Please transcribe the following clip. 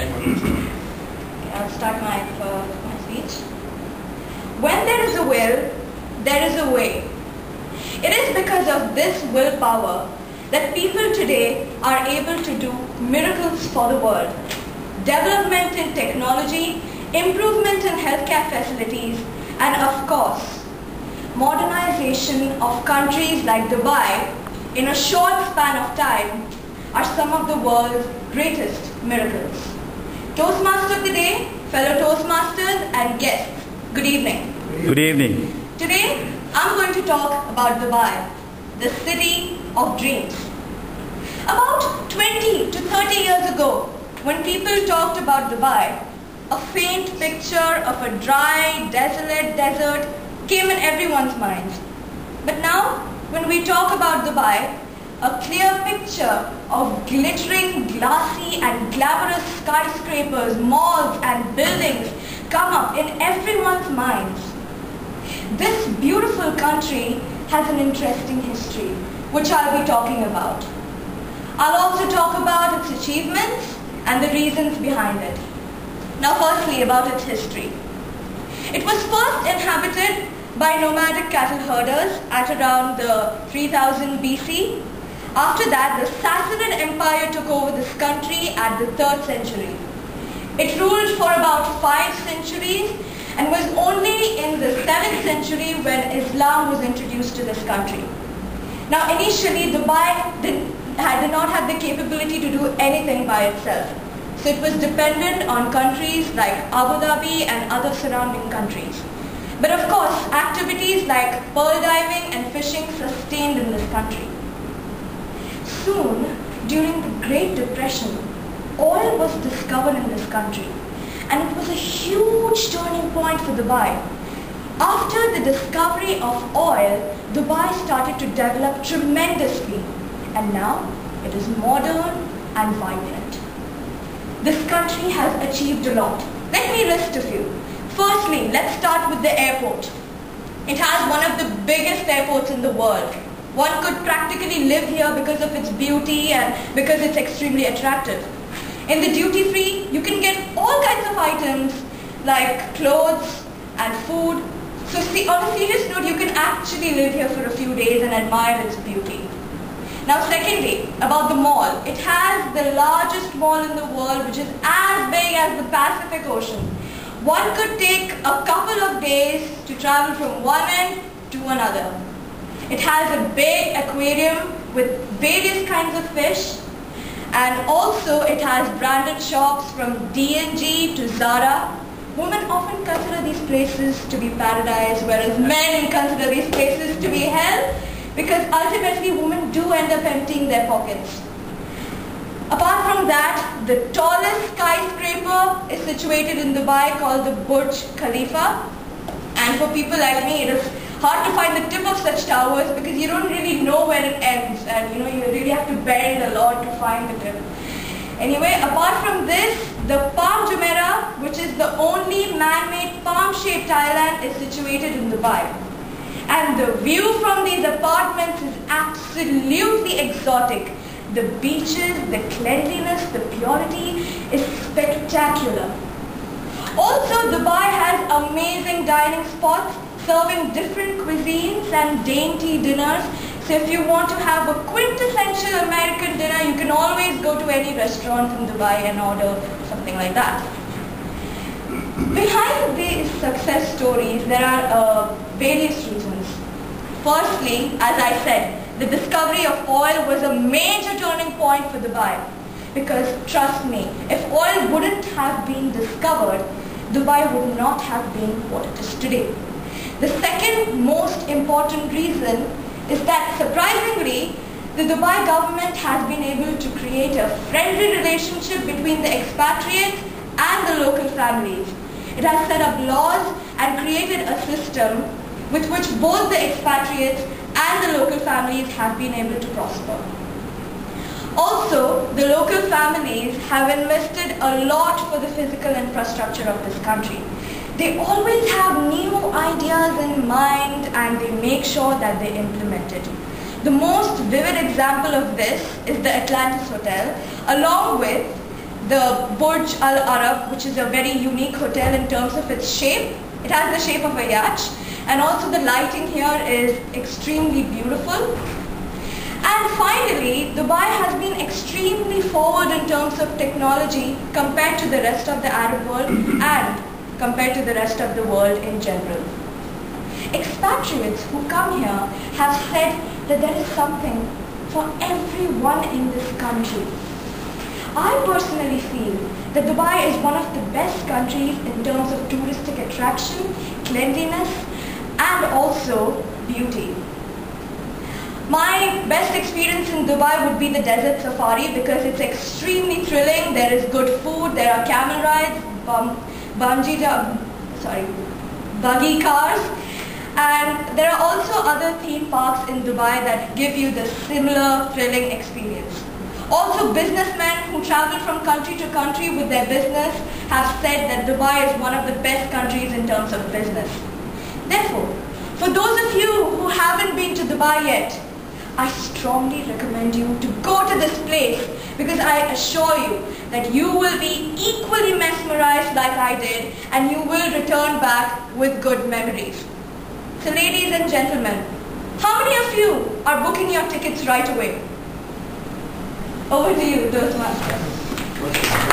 I'll start my speech. When there is a will, there is a way. It is because of this willpower that people today are able to do miracles for the world. Development in technology, improvement in healthcare facilities, and of course, modernization of countries like Dubai in a short span of time are some of the world's greatest miracles. Toastmaster of the day, fellow Toastmasters and guests, good evening. Good evening. Today, I'm going to talk about Dubai, the city of dreams. About 20 to 30 years ago, when people talked about Dubai, a faint picture of a dry, desolate desert came in everyone's minds. But now, when we talk about Dubai, a clear picture of glittering, glassy and glamorous skyscrapers, malls and buildings come up in everyone's minds. This beautiful country has an interesting history, which I'll be talking about. I'll also talk about its achievements and the reasons behind it. Now firstly, about its history. It was first inhabited by nomadic cattle herders at around the 3000 BC. After that, the Sassanid Empire took over this country at the 3rd century. It ruled for about 5 centuries and was only in the 7th century when Islam was introduced to this country. Now initially, Dubai did not have the capability to do anything by itself. So it was dependent on countries like Abu Dhabi and other surrounding countries. But of course, activities like pearl diving and fishing sustained in this country. Soon, during the Great Depression, oil was discovered in this country, and it was a huge turning point for Dubai. After the discovery of oil, Dubai started to develop tremendously, and now it is modern and vibrant. This country has achieved a lot. Let me list a few. Firstly, let's start with the airport. It has one of the biggest airports in the world. One could practically live here because of its beauty and because it's extremely attractive. In the duty free, you can get all kinds of items like clothes and food. So on a serious note, you can actually live here for a few days and admire its beauty. Now secondly, about the mall. It has the largest mall in the world, which is as big as the Pacific Ocean. One could take a couple of days to travel from one end to another. It has a big aquarium with various kinds of fish, and also it has branded shops from D&G to Zara. Women often consider these places to be paradise, whereas men consider these places to be hell, because ultimately women do end up emptying their pockets. Apart from that, the tallest skyscraper is situated in Dubai called the Burj Khalifa, and for people like me, it is hard to find the tip of such towers because you don't really know where it ends, and you really have to bend a lot to find the tip. Anyway, apart from this, the Palm Jumeirah, which is the only man-made palm-shaped island, is situated in Dubai. And the view from these apartments is absolutely exotic. The beaches, the cleanliness, the purity is spectacular. Also, Dubai has amazing dining spots serving different cuisines and dainty dinners. So if you want to have a quintessential American dinner, you can always go to any restaurant in Dubai and order something like that. Behind these success stories, there are various reasons. Firstly, as I said, the discovery of oil was a major turning point for Dubai. Because trust me, if oil wouldn't have been discovered, Dubai would not have been what it is today. The second most important reason is that, surprisingly, the Dubai government has been able to create a friendly relationship between the expatriates and the local families. It has set up laws and created a system with which both the expatriates and the local families have been able to prosper. Also, the local families have invested a lot for the physical infrastructure of this country. They always have new ideas in mind and they make sure that they implement it. The most vivid example of this is the Atlantis Hotel, along with the Burj Al Arab, which is a very unique hotel in terms of its shape. It has the shape of a yacht, and also the lighting here is extremely beautiful. And finally, Dubai has been extremely forward in terms of technology compared to the rest of the Arab world and compared to the rest of the world in general. Expatriates who come here have said that there is something for everyone in this country. I personally feel that Dubai is one of the best countries in terms of touristic attraction, cleanliness, and also beauty. My best experience in Dubai would be the desert safari because it's extremely thrilling. There is good food, there are camel rides, buggy cars, and there are also other theme parks in Dubai that give you the similar thrilling experience. Also, businessmen who travel from country to country with their business have said that Dubai is one of the best countries in terms of business. Therefore, for those of you who haven't been to Dubai yet, I strongly recommend you to go to this place because I assure you that you will be equally mesmerized like I did and you will return back with good memories. So ladies and gentlemen, how many of you are booking your tickets right away? Over to you, Toastmaster.